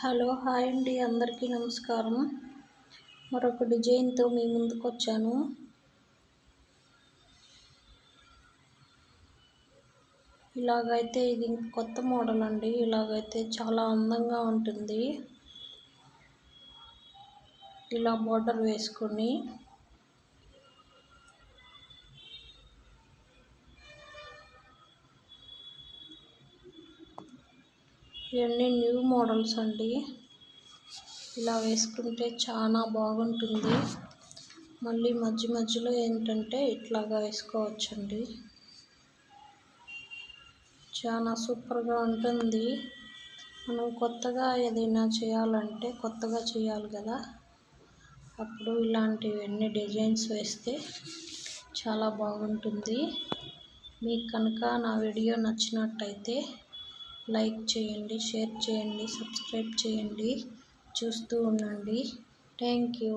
Hello hi అండి, అందరికీ నమస్కారం. మరొక డిజైన్తో మీ ముందుకు వచ్చాను. ఇలాగైతే ఇది కొత్త మోడల్ అండి. ఇలాగైతే చాలా అందంగా ఉంటుంది. ఇలా బోర్డర్ వేసుకొని ఇవన్నీ న్యూ మోడల్స్ అండి. ఇలా వేసుకుంటే చాలా బాగుంటుంది. మళ్ళీ మధ్య మధ్యలో ఏంటంటే ఇట్లాగా వేసుకోవచ్చండి. చాలా సూపర్గా ఉంటుంది. మనం కొత్తగా ఏదైనా చేయాలంటే కొత్తగా చేయాలి కదా, అప్పుడు ఇలాంటివన్నీ డిజైన్స్ వేస్తే చాలా బాగుంటుంది. మీకు కనుక నా వీడియో నచ్చినట్టయితే లైక్ చేయండి, షేర్ చేయండి, సబ్స్క్రైబ్ చేయండి, చూస్తూ ఉండండి. Thank you.